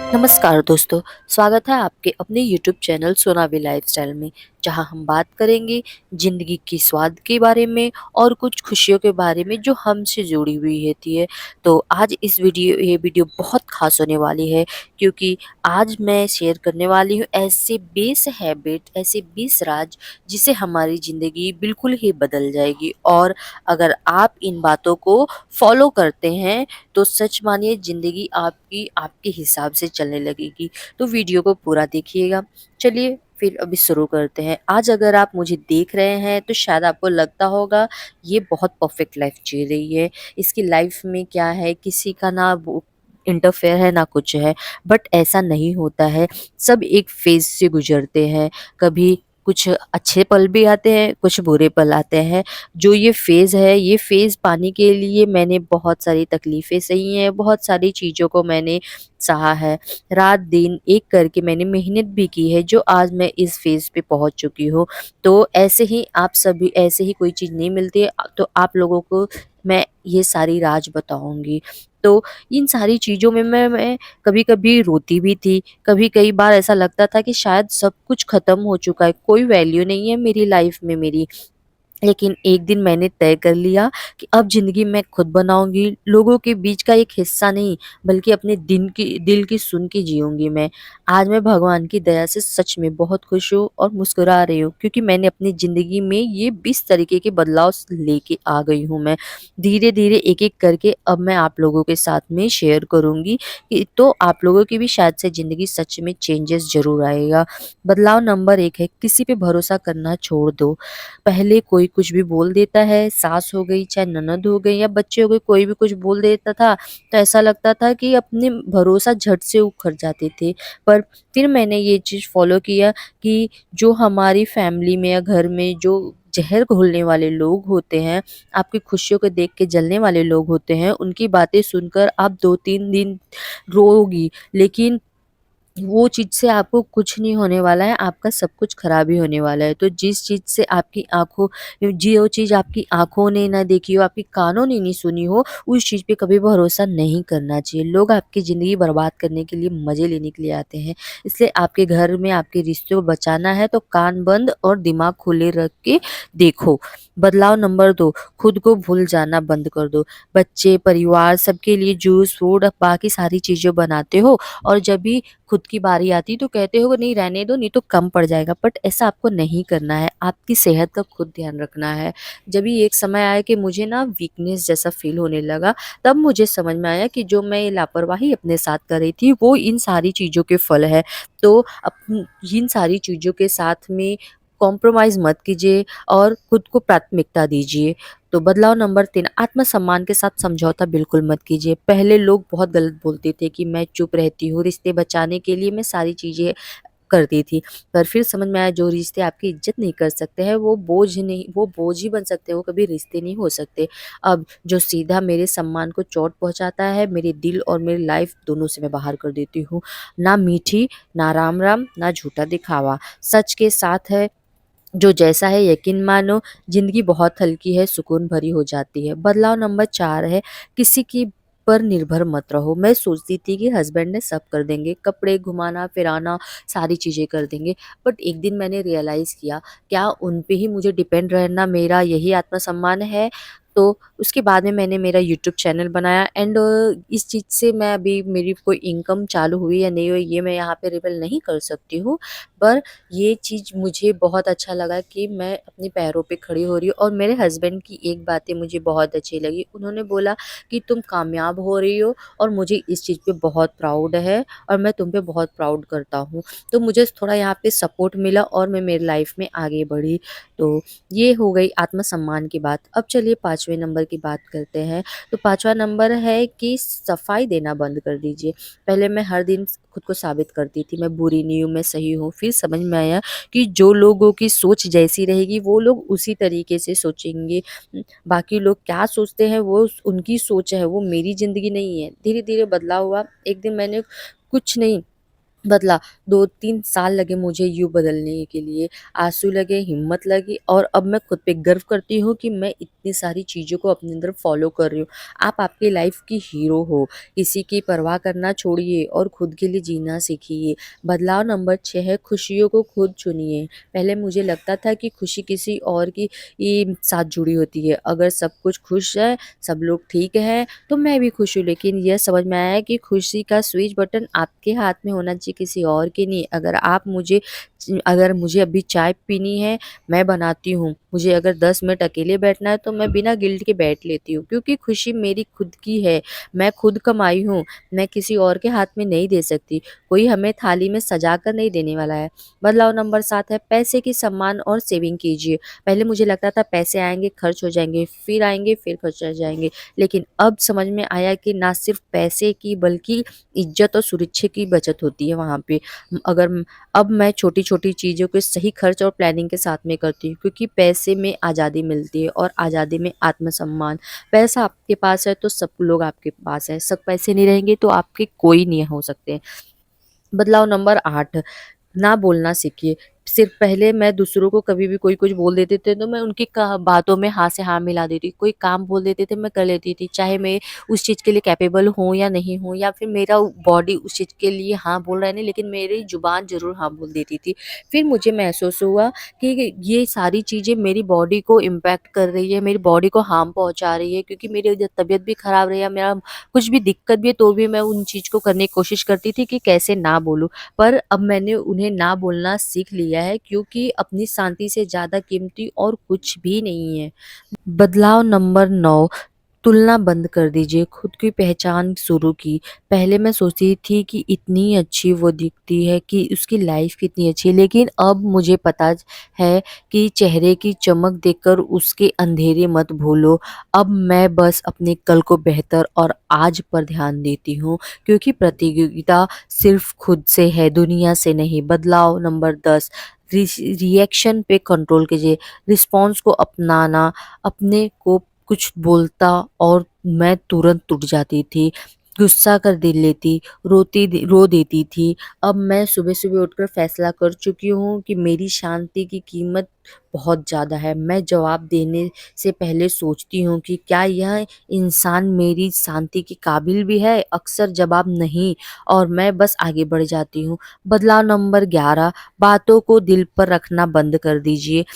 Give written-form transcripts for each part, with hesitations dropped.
नमस्कार दोस्तों, स्वागत है आपके अपने यूट्यूब चैनल सोनावी लाइफस्टाइल में, जहां हम बात करेंगे ज़िंदगी की स्वाद के बारे में और कुछ खुशियों के बारे में जो हमसे जुड़ी हुई रहती है। तो आज ये वीडियो बहुत खास होने वाली है, क्योंकि आज मैं शेयर करने वाली हूँ ऐसे 20 हैबिट, ऐसे 20 राज जिससे हमारी ज़िंदगी बिल्कुल ही बदल जाएगी। और अगर आप इन बातों को फॉलो करते हैं तो सच मानिए ज़िंदगी आपकी आपके हिसाब से चलने लगेगी। तो वीडियो को पूरा देखिएगा। चलिए फिर अभी शुरू करते हैं। आज अगर आप मुझे देख रहे हैं तो शायद आपको लगता होगा ये बहुत परफेक्ट लाइफ जी रही है। इसकी लाइफ में क्या है, किसी का ना वो इंटरफेयर है ना कुछ है। बट ऐसा नहीं होता है। सब एक फेज़ से गुज़रते हैं। कभी कुछ अच्छे पल भी आते हैं, कुछ बुरे पल आते हैं। जो ये फ़ेज़ है, ये फ़ेज़ पाने के लिए मैंने बहुत सारी तकलीफ़ें सही हैं, बहुत सारी चीज़ों को मैंने सहा है। रात-दिन एक करके मैंने मेहनत भी की है, जो आज मैं इस फ़ेज़ पे पहुँच चुकी हूँ। तो ऐसे ही आप सभी ऐसे ही कोई चीज़ नहीं मिलती है, तो आप लोगों को मैं ये सारी राज बताऊँगी। तो इन सारी चीज़ों में मैं कभी-कभी रोती भी थी, कभी कई बार ऐसा लगता था कि शायद सब कुछ ख़त्म हो चुका है, कोई वैल्यू नहीं है मेरी लाइफ़ में मेरी। लेकिन एक दिन मैंने तय कर लिया कि अब ज़िंदगी मैं खुद बनाऊँगी, लोगों के बीच का एक हिस्सा नहीं, बल्कि अपने दिल की सुन के जीऊँगी मैं। आज मैं भगवान की दया से सच में बहुत खुश हूँ और मुस्कुरा रही हूँ, क्योंकि मैंने अपनी ज़िंदगी में ये 20 तरीके के बदलाव लेके आ गई हूँ मैं। धीरे-धीरे एक-एक करके अब मैं आप लोगों के साथ में शेयर करूँगी कि तो आप लोगों की भी शायद से ज़िंदगी सच में चेंजेस ज़रूर आएगा। बदलाव नंबर 1 है, किसी पे भरोसा करना छोड़ दो। पहले कोई कुछ भी बोल देता है, सास हो गई, चाहे ननद हो गई या बच्चे हो गए, कोई भी कुछ बोल देता था, तो ऐसा लगता था कि अपने भरोसा झट से उखड़ जाते थे। पर फिर मैंने ये चीज़ फ़ॉलो किया कि जो हमारी फैमिली में या घर में जो ज़हर घोलने वाले लोग होते हैं, आपकी खुशियों को देख के जलने वाले लोग होते हैं, उनकी बातें सुनकर आप 2-3 दिन रोओगी, लेकिन वो चीज़ से आपको कुछ नहीं होने वाला है, आपका सब कुछ खराब ही होने वाला है। तो जिस चीज़ से आपकी आँखों जो चीज़ आपकी आँखों ने ना देखी हो, आपकी कानों ने नहीं सुनी हो, उस चीज़ पे कभी भरोसा नहीं करना चाहिए। लोग आपकी ज़िंदगी बर्बाद करने के लिए, मज़े लेने के लिए आते हैं। इसलिए आपके घर में आपके रिश्तों को बचाना है तो कान बंद और दिमाग खुले रख के देखो। बदलाव नंबर 2, खुद को भूल जाना बंद कर दो। बच्चे, परिवार सबके लिए जूस, फ्रूट बाकी सारी चीज़ें बनाते हो, और जब भी खुद की बारी आती है तो कहते हो नहीं रहने दो, नहीं तो कम पड़ जाएगा। बट ऐसा आपको नहीं करना है, आपकी सेहत का खुद ध्यान रखना है। जब भी एक समय आया कि मुझे ना वीकनेस जैसा फील होने लगा, तब मुझे समझ में आया कि जो मैं ये लापरवाही अपने साथ कर रही थी वो इन सारी चीज़ों के फल है। तो इन सारी चीज़ों के साथ में कॉम्प्रोमाइज़ मत कीजिए और खुद को प्राथमिकता दीजिए। तो बदलाव नंबर 3, आत्मसम्मान के साथ समझौता बिल्कुल मत कीजिए। पहले लोग बहुत गलत बोलते थे कि मैं चुप रहती हूँ, रिश्ते बचाने के लिए मैं सारी चीज़ें करती थी। पर फिर समझ में आया जो रिश्ते आपकी इज़्ज़त नहीं कर सकते हैं वो बोझ ही बन सकते हैं, वो कभी रिश्ते नहीं हो सकते। अब जो सीधा मेरे सम्मान को चोट पहुँचाता है, मेरे दिल और मेरी लाइफ़ दोनों से मैं बाहर कर देती हूँ। ना मीठी, ना राम-राम, ना झूठा दिखावा। सच के साथ है, जो जैसा है यकीन मानो, ज़िंदगी बहुत हल्की है, सुकून भरी हो जाती है। बदलाव नंबर 4 है, किसी की पर निर्भर मत रहो। मैं सोचती थी कि हस्बैंड ने सब कर देंगे, कपड़े घुमाना-फिराना सारी चीज़ें कर देंगे। बट एक दिन मैंने रियलाइज़ किया, क्या उन पे ही मुझे डिपेंड रहना मेरा यही आत्मसम्मान है? तो उसके बाद में मैंने मेरा यूट्यूब चैनल बनाया एंड इस चीज़ से मैं अभी मेरी कोई इनकम चालू हुई या नहीं हुई ये मैं यहाँ पे रिवील नहीं कर सकती हूँ। पर ये चीज़ मुझे बहुत अच्छा लगा कि मैं अपने पैरों पे खड़ी हो रही हूँ, और मेरे हस्बैंड की एक बातें मुझे बहुत अच्छी लगी। उन्होंने बोला कि तुम कामयाब हो रही हो और मुझे इस चीज़ पे बहुत प्राउड है और मैं तुम पे बहुत प्राउड करता हूँ। तो मुझे थोड़ा यहाँ पे सपोर्ट मिला और मैं मेरी लाइफ में आगे बढ़ी। तो ये हो गई आत्मसम्मान की बात। अब चलिए 5वें नंबर की बात करते हैं। तो 5वां नंबर है कि सफाई देना बंद कर दीजिए। पहले मैं हर दिन खुद को साबित करती थी, मैं बुरी नहीं हूँ, मैं सही हूँ। फिर समझ में आया कि जो लोगों की सोच जैसी रहेगी वो लोग उसी तरीके से सोचेंगे। बाकी लोग क्या सोचते हैं वो उनकी सोच है, वो मेरी ज़िंदगी नहीं है। धीरे-धीरे बदलाव हुआ। एक दिन मैंने कुछ नहीं बदला। 2-3 साल लगे मुझे यूँ बदलने के लिए। आँसू लगे, हिम्मत लगी और अब मैं खुद पे गर्व करती हूँ कि मैं इतनी सारी चीज़ों को अपने अंदर फ़ॉलो कर रही हूँ। आप आपकी लाइफ़ की हीरो हो, किसी की परवाह करना छोड़िए और खुद के लिए जीना सीखिए। बदलाव नंबर 6 है, खुशियों को खुद चुनिए। पहले मुझे लगता था कि खुशी किसी और की साथ जुड़ी होती है। अगर सब कुछ खुश है, सब लोग ठीक हैं, तो मैं भी खुश हूँ। लेकिन यह समझ में आया कि खुशी का स्विच बटन आपके हाथ में होना चाहिए, किसी और के नहीं। अगर मुझे अभी चाय पीनी है, मैं बनाती हूँ। मुझे अगर 10 मिनट अकेले बैठना है, तो मैं बिना गिल्ट के बैठ लेती हूँ, क्योंकि खुशी मेरी खुद की है। मैं खुद कमाई हूँ, मैं किसी और के हाथ में नहीं दे सकती। कोई हमें थाली में सजा कर नहीं देने वाला है। बदलाव नंबर 7 है, पैसे की सम्मान और सेविंग कीजिए। पहले मुझे लगता था पैसे आएँगे, खर्च हो जाएँगे, फिर आएँगे, फिर खर्च हो जाएँगे। लेकिन अब समझ में आया कि ना सिर्फ पैसे की, बल्कि इज्जत और सुरक्षा की बचत होती है वहाँ पे। अगर अब मैं छोटी-छोटी चीज़ों के सही खर्च और प्लानिंग के साथ में करती हूँ, क्योंकि पैसे में आज़ादी मिलती है और आज़ादी में आत्मसम्मान। पैसा आपके पास है तो सब लोग आपके पास है, सब पैसे नहीं रहेंगे तो आपके कोई नहीं हो सकते। बदलाव नंबर 8, ना बोलना सीखिए। सिर्फ पहले मैं दूसरों को कभी भी कोई कुछ बोल देते थे, तो मैं उनकी बातों में हाँ से हाँ मिला देती। कोई काम बोल देते थे, मैं कर लेती थी, चाहे मैं उस चीज़ के लिए कैपेबल हूँ या नहीं हूँ, या फिर मेरा बॉडी उस चीज़ के लिए हाँ बोल रहा है नहीं, लेकिन मेरी ज़ुबान ज़रूर हाँ बोल देती थी। फिर मुझे महसूस हुआ कि ये सारी चीज़ें मेरी बॉडी को इम्पैक्ट कर रही है, मेरी बॉडी को हार्म पहुँचा रही है, क्योंकि मेरी जब तबीयत भी खराब रही, या मेरा कुछ भी दिक्कत भी है, तो भी मैं उन चीज़ को करने की कोशिश करती थी कि कैसे ना बोलूँ। पर अब मैंने उन्हें ना बोलना सीख लिया है, क्योंकि अपनी शांति से ज़्यादा कीमती और कुछ भी नहीं है। बदलाव नंबर 9, तुलना बंद कर दीजिए, खुद की पहचान शुरू की। पहले मैं सोचती थी कि इतनी अच्छी वो दिखती है, कि उसकी लाइफ़ कितनी अच्छी है, लेकिन अब मुझे पता है कि चेहरे की चमक देखकर उसके अंधेरे मत भूलो। अब मैं बस अपने कल को बेहतर और आज पर ध्यान देती हूँ, क्योंकि प्रतियोगिता सिर्फ़ खुद से है, दुनिया से नहीं। बदलाव नंबर 10, रिएक्शन पे कंट्रोल कीजिए, रिस्पॉन्स को अपनाना। अपने को कुछ बोलता और मैं तुरंत टूट जाती थी, गुस्सा कर दे लेती, रो देती थी। अब मैं सुबह-सुबह उठकर फैसला कर चुकी हूँ कि मेरी शांति की कीमत बहुत ज़्यादा है। मैं जवाब देने से पहले सोचती हूँ कि क्या यह इंसान मेरी शांति के काबिल भी है? अक्सर जवाब नहीं, और मैं बस आगे बढ़ जाती हूँ। बदलाव नंबर 11, बातों को दिल पर रखना बंद कर दीजिए।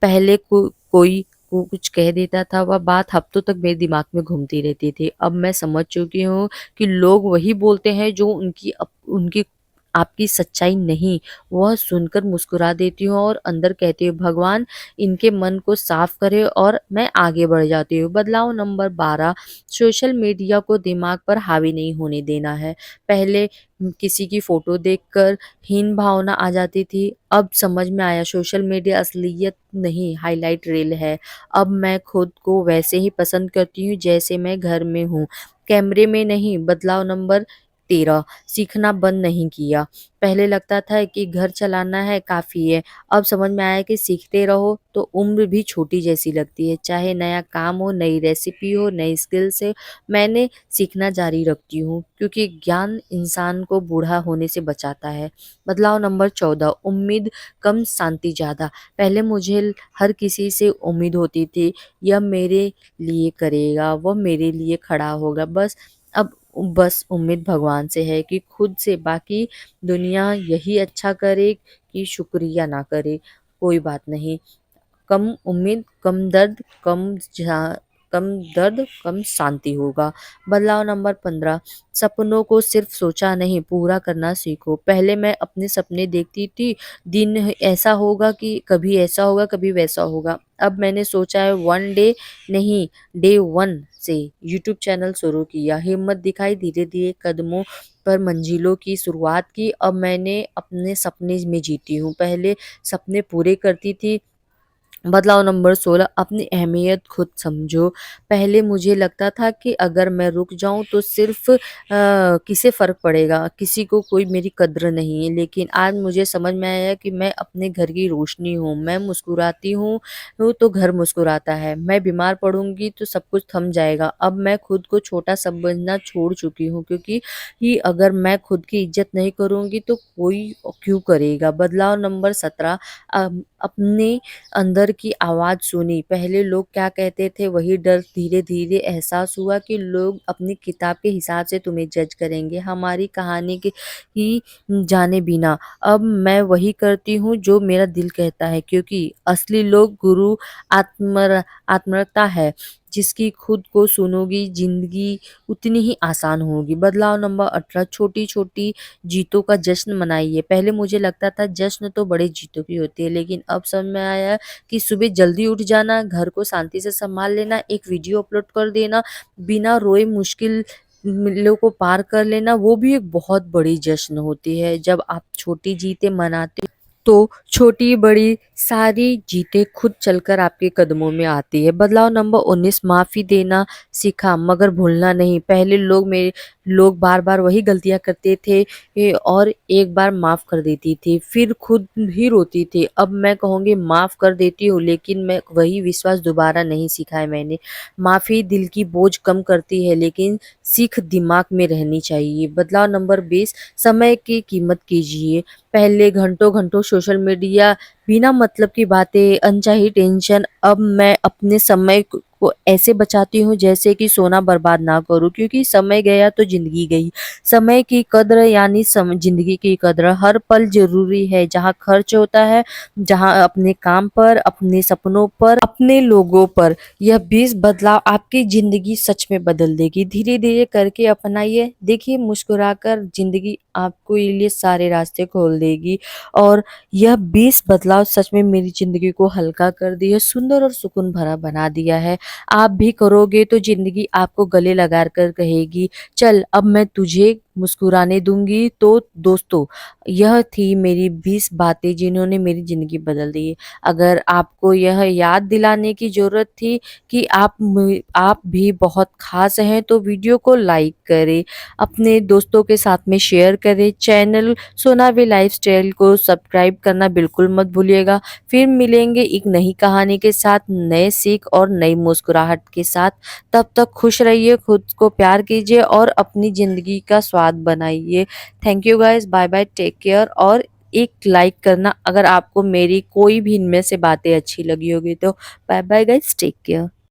पहले कोई को कुछ कह देता था, वह बात हफ्तों तक मेरे दिमाग में घूमती रहती थी। अब मैं समझ चुकी हूँ कि लोग वही बोलते हैं जो उनकी आपकी सच्चाई नहीं। वह सुनकर मुस्कुरा देती हूँ और अंदर कहती हूँ, भगवान इनके मन को साफ करे, और मैं आगे बढ़ जाती हूँ। बदलाव नंबर 12, सोशल मीडिया को दिमाग पर हावी नहीं होने देना है। पहले किसी की फ़ोटो देखकर हीन भावना आ जाती थी। अब समझ में आया, सोशल मीडिया असलियत नहीं, हाइलाइट रील है। अब मैं खुद को वैसे ही पसंद करती हूँ जैसे मैं घर में हूँ, कैमरे में नहीं। बदलाव नंबर 13, सीखना बंद नहीं किया। पहले लगता था कि घर चलाना है काफ़ी है। अब समझ में आया कि सीखते रहो तो उम्र भी छोटी जैसी लगती है। चाहे नया काम हो, नई रेसिपी हो, नई स्किल्स हो, मैंने सीखना जारी रखती हूँ, क्योंकि ज्ञान इंसान को बूढ़ा होने से बचाता है। बदलाव नंबर 14, उम्मीद कम, शांति ज़्यादा। पहले मुझे हर किसी से उम्मीद होती थी, यह मेरे लिए करेगा, वह मेरे लिए खड़ा होगा, अब बस उम्मीद भगवान से है कि खुद से। बाकी दुनिया यही अच्छा करे कि शुक्रिया ना करे, कोई बात नहीं। कम उम्मीद, कम दर्द, कम शांति होगा। बदलाव नंबर 15, सपनों को सिर्फ सोचा नहीं, पूरा करना सीखो। पहले मैं अपने सपने देखती थी, दिन ऐसा होगा कि कभी ऐसा होगा, कभी वैसा होगा। अब मैंने सोचा है, वन डे नहीं, डे वन से यूट्यूब चैनल शुरू किया, हिम्मत दिखाई, धीरे-धीरे कदमों पर मंजिलों की शुरुआत की। अब मैंने अपने सपने में जीती हूँ। पहले सपने पूरे करती थी, बदलाव नंबर 16, अपनी अहमियत खुद समझो। पहले मुझे लगता था कि अगर मैं रुक जाऊँ तो सिर्फ़ किसे फ़र्क पड़ेगा, किसी को कोई मेरी कद्र नहीं है। लेकिन आज मुझे समझ में आया कि मैं अपने घर की रोशनी हूँ, मैं मुस्कुराती हूँ तो घर मुस्कुराता है। मैं बीमार पड़ूँगी तो सब कुछ थम जाएगा। अब मैं खुद को छोटा समझना छोड़ चुकी हूँ, क्योंकि अगर मैं खुद की इज़्ज़त नहीं करूँगी तो कोई क्यों करेगा। बदलाव नंबर 17, अपने अंदर की आवाज़ सुनी। पहले लोग क्या कहते थे वही डर धीरे-धीरे एहसास हुआ कि लोग अपनी किताब के हिसाब से तुम्हें जज करेंगे, हमारी कहानी की ही जाने बिना। अब मैं वही करती हूँ जो मेरा दिल कहता है, क्योंकि असली लोग गुरु आत्मरता है। जिसकी खुद को सुनोगी ज़िंदगी उतनी ही आसान होगी। बदलाव नंबर 18, छोटी-छोटी जीतों का जश्न मनाइए। पहले मुझे लगता था जश्न तो बड़े जीतों की होती है, लेकिन अब समझ में आया कि सुबह जल्दी उठ जाना, घर को शांति से सँभाल लेना, एक वीडियो अपलोड कर देना, बिना रोए मुश्किल मिलों को पार कर लेना, वो भी एक बहुत बड़ी जश्न होती है। जब आप छोटी जीतें मनाते हो, तो छोटी-बड़ी सारी जीतें खुद चलकर आपके कदमों में आती है। बदलाव नंबर 19, माफ़ी देना सीखा मगर भूलना नहीं। पहले लोग बार-बार वही गलतियाँ करते थे और एक बार माफ़ कर देती थी, फिर खुद ही रोती थी। अब मैं कहूँगी माफ़ कर देती हूँ, लेकिन मैं वही विश्वास दोबारा नहीं सीखा है मैंने। माफ़ी दिल की बोझ कम करती है, लेकिन सीख दिमाग में रहनी चाहिए। बदलाव नंबर 20, समय की कीमत कीजिए। पहले घंटों-घंटों सोशल मीडिया, बिना मतलब की बातें, अनचाही टेंशन। अब मैं अपने समय को ऐसे बचाती हूँ जैसे कि सोना बर्बाद ना करूँ, क्योंकि समय गया तो ज़िंदगी गई। समय की कद्र यानी ज़िंदगी की कद्र, हर पल ज़रूरी है, जहाँ खर्च होता है, जहाँ अपने काम पर, अपने सपनों पर, अपने लोगों पर। यह 20 बदलाव आपकी ज़िंदगी सच में बदल देगी। धीरे-धीरे करके अपनाइए, देखिए मुस्कुराकर ज़िंदगी आपको लिए सारे रास्ते खोल देगी। और यह 20 बदलाव सच में मेरी ज़िंदगी को हल्का कर दिया, सुंदर और सुकून भरा बना दिया है। आप भी करोगे तो ज़िंदगी आपको गले लगा कर कहेगी, चल अब मैं तुझे मुस्कुराने दूँगी। तो दोस्तों, यह थी मेरी 20 बातें जिन्होंने मेरी ज़िंदगी बदल दी है। अगर आपको यह याद दिलाने की ज़रूरत थी कि आप भी बहुत ख़ास हैं, तो वीडियो को लाइक करें, अपने दोस्तों के साथ में शेयर करें, चैनल सोनावी लाइफ़स्टाइल को सब्सक्राइब करना बिल्कुल मत भूलिएगा। फिर मिलेंगे एक नई कहानी के साथ, नए सीख और नई मुस्कुराहट के साथ। तब तक खुश रहिए, खुद को प्यार कीजिए और अपनी ज़िंदगी का स्वाद बनाइए। Thank you guys, bye bye, take care. और एक लाइक करना अगर आपको मेरी कोई भी इनमें से बातें अच्छी लगी होगी तो। Bye bye guys, take care.